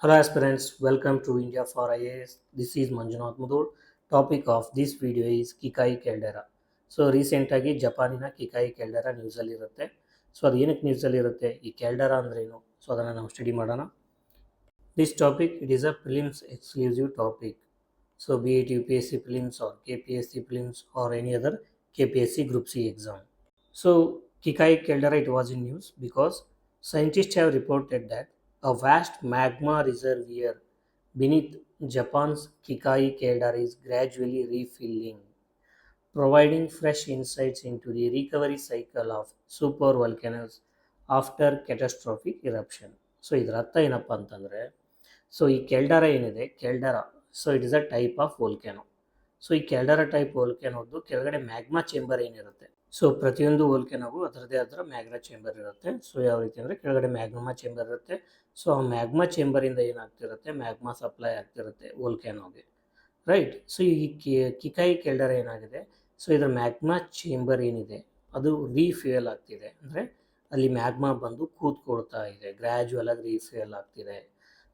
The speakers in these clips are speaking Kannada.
Hello aspirants, welcome to India for IAS. This is Manjunath Mudur. Topic of this video is Kikai caldera. So ರೀಸೆಂಟಾಗಿ ಜಪಾನಿನ ಕಿಕಾಯಿ ಕೆಲ್ಡೆರಾ ನ್ಯೂಸಲ್ಲಿ ಇರುತ್ತೆ. ಸೊ ಅದು ಏನಕ್ಕೆ ನ್ಯೂಸಲ್ಲಿ ಇರುತ್ತೆ, ಈ ಕೆಲ್ಡೆರಾ ಅಂದ್ರೇನು, ಸೊ ಅದನ್ನು ನಾವು ಸ್ಟಡಿ ಮಾಡೋಣ. This topic, it is a prelims exclusive topic. So be it UPSC prelims or KPSC prelims or any other KPSC Group C exam. So Kikai caldera, it was in news because scientists have reported that a vast magma reservoir beneath Japan's Kikai caldera is gradually refilling, providing fresh insights into the recovery cycle of supervolcanoes after catastrophic eruption. So ಇದರ ಅರ್ಥ ಏನಪ್ಪ ಅಂತಂದರೆ, ಸೊ ಈ ಕೆಲ್ಡರಾ ಏನಿದೆ, caldera, so it is a type of volcano. So ಈ ಕೆಲ್ಡರಾ ಟೈಪ್ ವೋಲ್ಕ್ಯಾನೋದು ಕೆಳಗಡೆ ಮ್ಯಾಗ್ಮಾ ಚೇಂಬರ್ ಏನಿರುತ್ತೆ, ಸೊ ಪ್ರತಿಯೊಂದು ವೋಲ್ಕ್ಯಾನೋಗೂ ಅದರದೇ ಆದ ಮ್ಯಾಗ್ಮಾ ಚೇಂಬರ್ ಇರುತ್ತೆ. ಸೊ ಯಾವ ರೀತಿ ಅಂದರೆ ಕೆಳಗಡೆ ಮ್ಯಾಗ್ಮಾ ಚೇಂಬರ್ ಇರುತ್ತೆ. ಸೊ ಆ ಮ್ಯಾಗ್ಮಾ ಚೇಂಬರಿಂದ ಏನಾಗ್ತಿರುತ್ತೆ, ಮ್ಯಾಗ್ಮಾ ಸಪ್ಲೈ ಆಗ್ತಿರುತ್ತೆ ವೋಲ್ಕ್ಯಾನೋಗೆ, ರೈಟ್. ಸೊ ಈ ಕಿಕಾಯಿ ಕೆಲ್ಡರಾ ಏನಾಗಿದೆ, ಸೊ ಇದರ ಮ್ಯಾಗ್ಮಾ ಚೇಂಬರ್ ಏನಿದೆ ಅದು ರೀಫ್ಯೂಯಲ್ ಆಗ್ತಿದೆ, ಅಂದರೆ ಅಲ್ಲಿ ಮ್ಯಾಗ್ಮಾ ಬಂದು ಕೂತ್ಕೊಳ್ತಾ ಇದೆ, ಗ್ರ್ಯಾಜುವಲ್ ಆಗಿ ರೀಫ್ಯೂಯಲ್ ಆಗ್ತಿದೆ.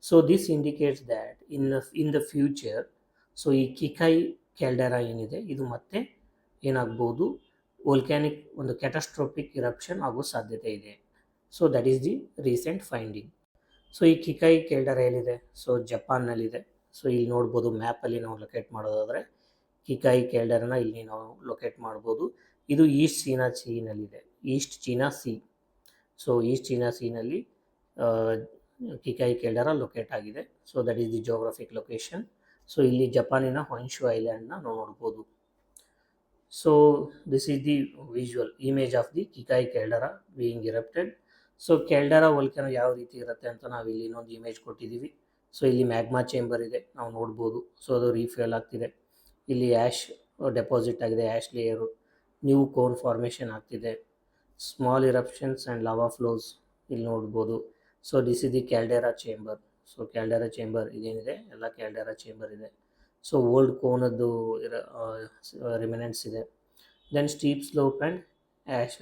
So this indicates that in the future, so ಈ ಕಿಕಾಯಿ ಕೆಲ್ಡರಾ ಏನಿದೆ ಇದು ಮತ್ತೆ ಏನಾಗ್ಬೋದು, ವೋಲ್ಕ್ಯಾನಿಕ್ ಒಂದು ಕ್ಯಾಟಾಸ್ಟ್ರೋಫಿಕ್ ಇರಪ್ಷನ್ ಆಗೋ ಸಾಧ್ಯತೆ ಇದೆ. So that is the recent finding. So ಈ ಕಿಕಾಯಿ ಕೆಲ್ಡರಾ ಎಲ್ಲಿದೆ, ಸೊ ಜಪಾನ್ನಲ್ಲಿದೆ. ಸೊ ಇಲ್ಲಿ ನೋಡ್ಬೋದು, ಮ್ಯಾಪಲ್ಲಿ ನಾವು ಲೊಕೇಟ್ ಮಾಡೋದಾದರೆ ಕಿಕಾಯಿ ಕೆಲ್ಡರನ ಇಲ್ಲಿ ನಾವು ಲೊಕೇಟ್ ಮಾಡ್ಬೋದು. ಇದು ಈಸ್ಟ್ ಚೀನಾ ಸೀನಲ್ಲಿದೆ, East China sea. So East China ಸೀನಲ್ಲಿ ಕಿಕಾಯಿ ಕೆಲ್ಡರಾ ಲೊಕೇಟ್ ಆಗಿದೆ. So that is the geographic location. So ಇಲ್ಲಿ ಜಪಾನಿನ ಹೊನ್ಶು ಐಲ್ಯಾಂಡ್ನ ನಾವು ನೋಡ್ಬೋದು. So this is the visual image of the Kikai caldera being erupted. So caldera volcano ಯಾವ ರೀತಿ ಇರುತ್ತೆ ಅಂತ ನಾವು ಇಲ್ಲಿ ಇನ್ನೊಂದು ಇಮೇಜ್ ಕೊಟ್ಟಿದ್ದೀವಿ. ಸೊ ಇಲ್ಲಿ ಮ್ಯಾಗ್ಮಾ ಚೇಂಬರ್ ಇದೆ, ನಾವು ನೋಡ್ಬೋದು. ಸೊ ಅದು ರೀಫ್ಯೂಯಲ್ ಆಗ್ತಿದೆ. ಇಲ್ಲಿ ಆ್ಯಶ್ ಡೆಪಾಸಿಟ್ ಆಗಿದೆ, ash layer, new cone formation ಆಗ್ತಿದೆ, small eruptions and lava flows ಇಲ್ಲಿ ನೋಡ್ಬೋದು. So this is the caldera chamber. So caldera chamber ಇದೇನಿದೆ ಎಲ್ಲ ಕ್ಯಾಲ್ಡೆರಾ ಚೇಂಬರ್ ಇದೆ. ಸೊ ಓಲ್ಡ್ ಕೋನದ್ದು ರಿಮಿನೆಂಟ್ಸ್ ಇದೆ. Then steep slope and ash,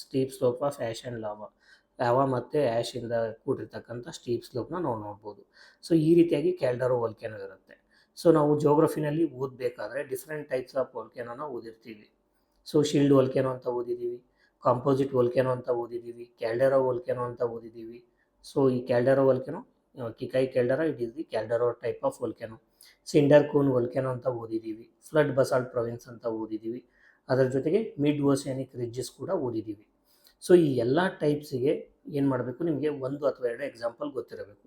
steep slope of ash and lava ಮತ್ತು ಆ್ಯಶಿಂದ ಕೂಡಿರ್ತಕ್ಕಂಥ ಸ್ಟೀಪ್ ಸ್ಲೋಪ್ನ ನಾವು ನೋಡ್ಬೋದು. ಸೊ ಈ ರೀತಿಯಾಗಿ ಕ್ಯಾಲ್ಡೆರಾ ವೋಲ್ಕ್ಯಾನೋ ಇರುತ್ತೆ. ಸೊ ನಾವು ಜೋಗ್ರಫಿನಲ್ಲಿ ಓದಬೇಕಾದ್ರೆ different types of ವೋಲ್ಕ್ಯಾನೋನ ಓದಿರ್ತೀವಿ. So ಶಿಲ್ಡ್ volcano ಅಂತ ಓದಿದ್ದೀವಿ, ಕಾಂಪೋಸಿಟ್ ವೋಲ್ಕ್ಯಾನೋ ಅಂತ ಓದಿದ್ದೀವಿ, ಕ್ಯಾಲ್ಡೆರಾ ವೋಲ್ಕ್ಯಾನೋ ಅಂತ ಓದಿದ್ದೀವಿ. ಸೊ ಈ caldera volcano, Kikai caldera, it is the caldera type of volcano. Cinder cone volcano ಅಂತ ಓದಿದ್ದೀವಿ, ಫ್ಲಡ್ ಬಸಾಲ್ಟ್ ಪ್ರೊವಿನ್ಸ್ ಅಂತ ಓದಿದ್ದೀವಿ, ಅದರ ಜೊತೆಗೆ ಮಿಡ್ ಓಷಿಯಾನಿಕ್ ರಿಡ್ಜಸ್ ಕೂಡ ಓದಿದ್ದೀವಿ. ಸೊ ಈ ಎಲ್ಲ ಟೈಪ್ಸಿಗೆ ಏನು ಮಾಡಬೇಕು, ನಿಮಗೆ ಒಂದು ಅಥವಾ ಎರಡು ಎಕ್ಸಾಂಪಲ್ ಗೊತ್ತಿರಬೇಕು.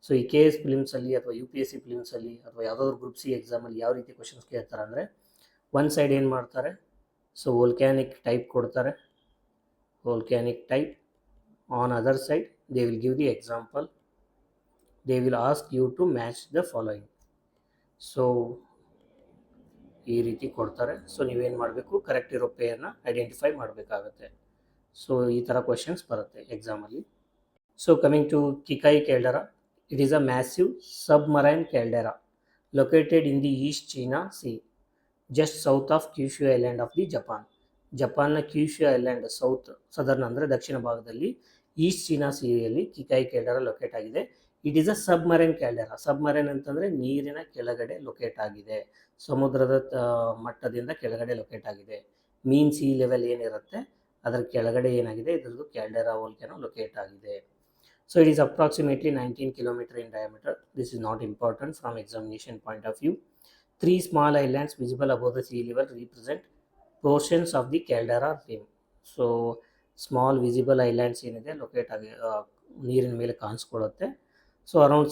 ಸೊ ಈ KS ಫಿಲಿಮ್ಸಲ್ಲಿ ಅಥವಾ UPSC ಫಿಲಿಮ್ಸಲ್ಲಿ ಅಥವಾ ಯಾವುದಾದ್ರು ಗ್ರೂಪ್ ಸಿ ಎಕ್ಸಾಮಲ್ಲಿ ಯಾವ ರೀತಿ ಕ್ವಶನ್ಸ್ ಕೇಳ್ತಾರೆ ಅಂದರೆ, ಒಂದು ಸೈಡ್ ಏನು ಮಾಡ್ತಾರೆ, ಸೊ ವೋಲ್ಕ್ಯಾನಿಕ್ ಟೈಪ್ ಕೊಡ್ತಾರೆ, volcanic type. On other side they will give the example, they will ask you to match the following. So ಈ ರೀತಿ ಕೊಡ್ತಾರೆ. ಸೊ ನೀವೇನು ಮಾಡಬೇಕು, ಕರೆಕ್ಟ್ ಇರೋ ಪೇರ್ನ ಐಡೆಂಟಿಫೈ ಮಾಡಬೇಕಾಗತ್ತೆ. ಸೊ ಈ ಥರ ಕ್ವಶನ್ಸ್ ಬರುತ್ತೆ ಎಕ್ಸಾಮಲ್ಲಿ. So coming to Kikai caldera, it is a massive submarine caldera located in the East China Sea, just south of Kyushu Island of the Japan. ಜಪಾನ್ನ ಕ್ಯೂಶು ಐಲ್ಯಾಂಡ್ ಸದರ್ನ್ ಅಂದರೆ ದಕ್ಷಿಣ ಭಾಗದಲ್ಲಿ ಈಸ್ಟ್ ಚೀನಾ ಸೀಯಲ್ಲಿ ಕಿಕಾಯಿ ಕೆಲ್ಡರಾ ಲೊಕೇಟ್ ಆಗಿದೆ. It is a submarine caldera. Submarine ಅಂತಂದರೆ ನೀರಿನ ಕೆಳಗಡೆ ಲೊಕೇಟ್ ಆಗಿದೆ, ಸಮುದ್ರದ ಮಟ್ಟದಿಂದ ಕೆಳಗಡೆ ಲೊಕೇಟ್ ಆಗಿದೆ. ಮೀನ್ ಸಿ ಲೆವೆಲ್ ಏನಿರುತ್ತೆ ಅದರ ಕೆಳಗಡೆ ಏನಾಗಿದೆ, ಇದ್ರದ್ದು ಕ್ಯಾಲ್ಡೆರಾ ವೋಲ್ಕ್ಯಾನೋ ಲೊಕೇಟ್ ಆಗಿದೆ. So it is approximately 19 km in diameter. This is not important from examination point of view. 3 small islands visible above the sea level represent portions of the caldera rim. So small visible islands ಏನಿದೆ ಲೊಕೇಟ್ ಆಗಿ ನೀರಿನ ಮೇಲೆ ಕಾಣಿಸ್ಕೊಳ್ಳುತ್ತೆ. So around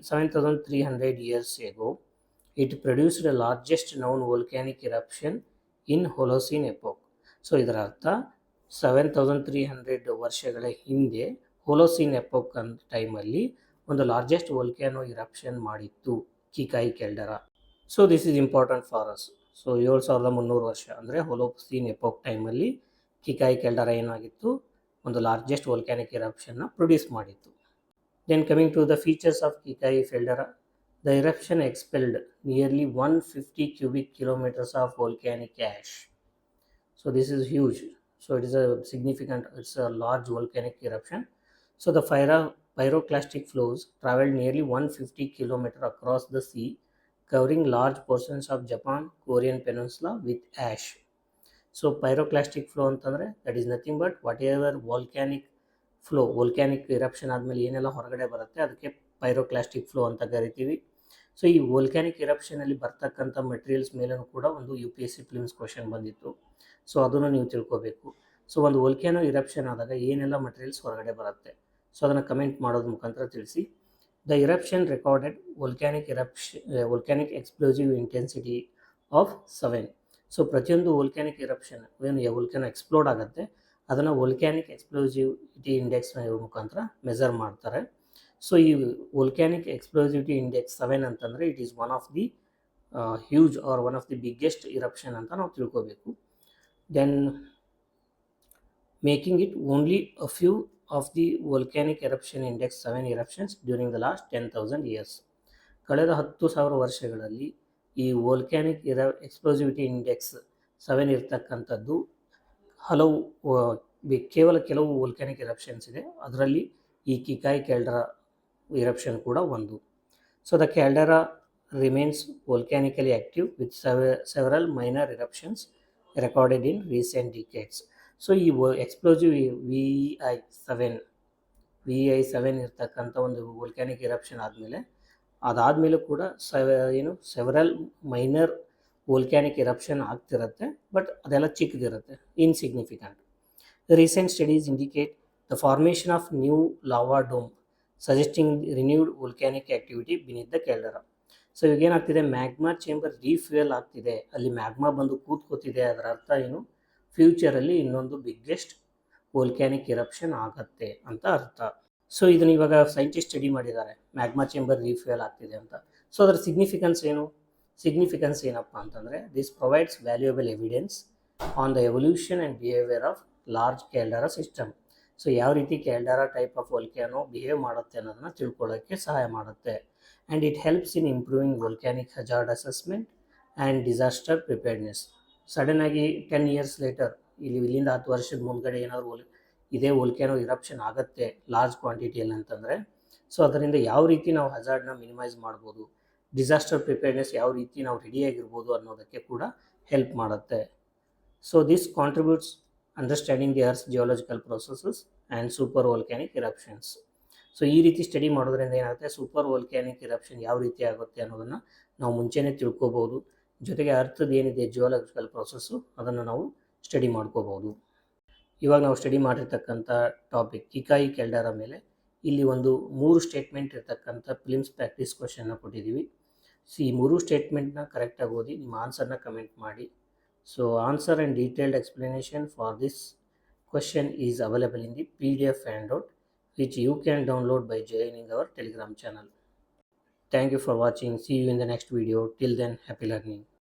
7,300 years ago, it produced the largest known volcanic eruption in Holocene epoch. So ಇದರ ಅರ್ಥ 7,300 ವರ್ಷಗಳ ಹಿಂದೆ ಹೋಲೋಸಿನ್ ಎಪೋಕ್ ಅಂತ ಟೈಮಲ್ಲಿ ಒಂದು ಲಾರ್ಜೆಸ್ಟ್ ವೋಲ್ಕ್ಯಾನೋ ಇರಪ್ಷನ್ ಮಾಡಿತ್ತು Kikai caldera. So this is important for us. So 7,300 ವರ್ಷ ಅಂದರೆ ಹೋಲೋಸಿನ್ ಎಪೋಕ್ ಟೈಮಲ್ಲಿ ಕಿಕಾಯಿ ಕೆಲ್ಡರಾ ಏನಾಗಿತ್ತು, ಒಂದು ಲಾರ್ಜೆಸ್ಟ್ ವೋಲ್ಕ್ಯಾನಿಕ್ ಇರಪ್ಷನ್ನ ಪ್ರೊಡ್ಯೂಸ್ ಮಾಡಿತ್ತು. Then coming to the features of Kikai caldera, the eruption expelled nearly 150 cubic kilometers of volcanic ash. So this is huge. So it is a significant, it's a large volcanic eruption. So the pyroclastic flows traveled nearly 150 kilometers across the sea, covering large portions of Japan, Korean peninsula with ash. So pyroclastic flow ಅಂತಂದರೆ that is nothing but whatever volcanic flow, volcanic eruption ಆದಮೇಲೆ ಏನೆಲ್ಲ ಹೊರಗಡೆ ಬರುತ್ತೆ ಅದಕ್ಕೆ ಪೈರೋಕ್ಲಾಸ್ಟಿಕ್ ಫ್ಲೋ ಅಂತ ಕರಿತೀವಿ. ಸೊ ಈ ವೋಲ್ಕ್ಯಾನಿಕ್ ಎರಪ್ಷನಲ್ಲಿ ಬರ್ತಕ್ಕಂಥ ಮೆಟೀರಿಯಲ್ಸ್ ಮೇಲೂ ಕೂಡ ಒಂದು UPSC ಪ್ರಿಲಿಮ್ಸ್ ಕ್ವಶನ್ ಬಂದಿತ್ತು. ಸೊ ಅದನ್ನು ನೀವು ತಿಳ್ಕೋಬೇಕು. ಸೊ ಒಂದು ವೋಲ್ಕ್ಯಾನೋ ಎರಪ್ಷನ್ ಆದಾಗ ಏನೆಲ್ಲ ಮೆಟೀರಿಯಲ್ಸ್ ಹೊರಗಡೆ ಬರುತ್ತೆ, ಸೊ ಅದನ್ನು ಕಮೆಂಟ್ ಮಾಡೋದ್ರ ಮುಖಾಂತರ ತಿಳಿಸಿ. The eruption recorded volcanic explosive intensity of 7. So ಪ್ರತಿಯೊಂದು ವೋಲ್ಕ್ಯಾನಿಕ್ ಎರಪ್ಷನ್ ಏನು ವೋಲ್ಕ್ಯಾನೋ ಎಕ್ಸ್ಪ್ಲೋಡ್ ಆಗುತ್ತೆ ಅದನ್ನು ವೋಲ್ಕ್ಯಾನಿಕ್ ಎಕ್ಸ್ಪ್ಲೋಸಿವಿಟಿ ಇಂಡೆಕ್ಸ್ ಮುಖಾಂತರ ಮೆಜರ್ ಮಾಡ್ತಾರೆ. ಸೊ ಈ ವೋಲ್ಕ್ಯಾನಿಕ್ ಎಕ್ಸ್ಪ್ಲೋಸಿವಿಟಿ ಇಂಡೆಕ್ಸ್ 7 ಅಂತಂದರೆ it is one of the huge or one of the biggest eruption ಅಂತ ನಾವು ತಿಳ್ಕೋಬೇಕು. Then making it only a few of the volcanic eruption index 7 eruptions during the last 10,000 years. ಕಳೆದ 10,000 ವರ್ಷಗಳಲ್ಲಿ ಈ ವೋಲ್ಕ್ಯಾನಿಕ್ ಎಕ್ಸ್ಪ್ಲೋಸಿವಿಟಿ ಇಂಡೆಕ್ಸ್ 7 ಇರ್ತಕ್ಕಂಥದ್ದು ಹಲವು ಕೇವಲ ಕೆಲವು ವೋಲ್ಕ್ಯಾನಿಕ್ ಎರಪ್ಷನ್ಸ್ ಇದೆ. ಅದರಲ್ಲಿ ಈ ಕಿಕಾಯ್ ಕ್ಯಾಲ್ಡೆರಾ ಎರಪ್ಷನ್ ಕೂಡ ಒಂದು. So the caldera remains volcanically active with several minor eruptions recorded in recent decades. So ಈ ಎಕ್ಸ್ಪ್ಲೋಸಿವ್ VEI-7 ಇರ್ತಕ್ಕಂಥ ಒಂದು ವೋಲ್ಕ್ಯಾನಿಕ್ ಎರಪ್ಷನ್ ಅದಾದಮೇಲೆ ಕೂಡ ಸೆವರಲ್ ಮೈನರ್ ವೋಲ್ಕ್ಯಾನಿಕ್ ಎರಪ್ಷನ್ ಆಗ್ತಿರುತ್ತೆ, ಬಟ್ ಅದೆಲ್ಲ ಚಿಕ್ಕದಿರುತ್ತೆ, insignificant. Recent studies indicate the formation of new lava dome suggesting renewed volcanic activity beneath the caldera. So ಇವಾಗೇನಾಗ್ತಿದೆ, ಮ್ಯಾಗ್ಮಾ ಚೇಂಬರ್ ರೀಫ್ಯೂಯಲ್ ಆಗ್ತಿದೆ, ಅಲ್ಲಿ ಮ್ಯಾಗ್ಮಾ ಬಂದು ಕೂತ್ಕೋತಿದೆ. ಅದರ ಅರ್ಥ ಏನು, ಫ್ಯೂಚರಲ್ಲಿ ಇನ್ನೊಂದು ಬಿಗ್ಗೆಸ್ಟ್ ವೋಲ್ಕ್ಯಾನಿಕ್ ಎರಪ್ಷನ್ ಆಗತ್ತೆ ಅಂತ ಅರ್ಥ. ಸೊ ಇದನ್ನು ಇವಾಗ ಸೈಂಟಿಸ್ಟ್ ಸ್ಟಡಿ ಮಾಡಿದ್ದಾರೆ, ಮ್ಯಾಗ್ಮಾ ಚೇಂಬರ್ ರೀಫ್ಯೂಯಲ್ ಆಗ್ತಿದೆ ಅಂತ. ಸೊ ಅದರ ಸಿಗ್ನಿಫಿಕೆನ್ಸ್ ಏನಪ್ಪ ಅಂತಂದರೆ, this provides valuable evidence on the evolution and behaviour of large caldera system. So ಯಾವ ರೀತಿ caldera type of volcano behave ಮಾಡುತ್ತೆ ಅನ್ನೋದನ್ನು ತಿಳ್ಕೊಳ್ಳೋಕ್ಕೆ ಸಹಾಯ ಮಾಡುತ್ತೆ. And it helps in improving volcanic hazard assessment and disaster preparedness. ಸಡನ್ನಾಗಿ 10 ಇಯರ್ಸ್ ಲೇಟರ್, ಇಲ್ಲಿಂದ 10 ವರ್ಷದ ಮುಂದ್ಗಡೆ ಏನಾದರೂ ಇದೇ ವೋಲ್ಕ್ಯಾನೋ ಎರಪ್ಷನ್ ಆಗುತ್ತೆ ಲಾರ್ಜ್ ಕ್ವಾಂಟಿಟಿಯಲ್ಲಿ ಅಂತಂದರೆ, ಸೊ ಅದರಿಂದ ಯಾವ ರೀತಿ ನಾವು ಹಜಾರ್ಡ್ನ ಮಿನಿಮೈಸ್ ಮಾಡ್ಬೋದು, ಡಿಸಾಸ್ಟರ್ ಪ್ರಿಪೇರ್ಡ್ನೆಸ್ ಯಾವ ರೀತಿ ನಾವು ರೆಡಿಯಾಗಿರ್ಬೋದು ಅನ್ನೋದಕ್ಕೆ ಕೂಡ ಹೆಲ್ಪ್ ಮಾಡುತ್ತೆ. So this contributes understanding the earth geological processes and super volcanic eruptions. So ಈ ರೀತಿ ಸ್ಟಡಿ ಮಾಡೋದ್ರಿಂದ ಏನಾಗುತ್ತೆ, ಸೂಪರ್ ವೋಲ್ಕ್ಯಾನಿಕ್ ಎರಪ್ಷನ್ ಯಾವ ರೀತಿ ಆಗುತ್ತೆ ಅನ್ನೋದನ್ನು ನಾವು ಮುಂಚೆನೇ ತಿಳ್ಕೊಬೋದು. ಜೊತೆಗೆ ಅರ್ಥದ ಏನಿದೆ ಜಿಯೋಲಾಜಿಕಲ್ ಪ್ರೊಸೆಸ್ಸು ಅದನ್ನು ನಾವು ಸ್ಟಡಿ ಮಾಡ್ಕೋಬೋದು. ಇವಾಗ ನಾವು ಸ್ಟಡಿ ಮಾಡಿರ್ತಕ್ಕಂಥ ಟಾಪಿಕ್ ಕಿಕಾಯಿ ಕ್ಯಾಲ್ಡೆರಾ ಮೇಲೆ ಇಲ್ಲಿ ಒಂದು 3 ಸ್ಟೇಟ್ಮೆಂಟ್ ಇರ್ತಕ್ಕಂಥ ಪ್ರಿಲಿಮ್ಸ್ ಪ್ರಾಕ್ಟೀಸ್ ಕ್ವಶನ್ನ ಕೊಟ್ಟಿದ್ದೀವಿ. ಸೊ ಈ 3 ಸ್ಟೇಟ್ಮೆಂಟ್ನ ಕರೆಕ್ಟಾಗಿ ಓದಿ ನಿಮ್ಮ ಆನ್ಸರ್ನ ಕಮೆಂಟ್ ಮಾಡಿ. So answer and detailed explanation for this question is available in the PDF handout which you can download by joining our Telegram channel. Thank you for watching. See you in the next video. Till then, happy learning.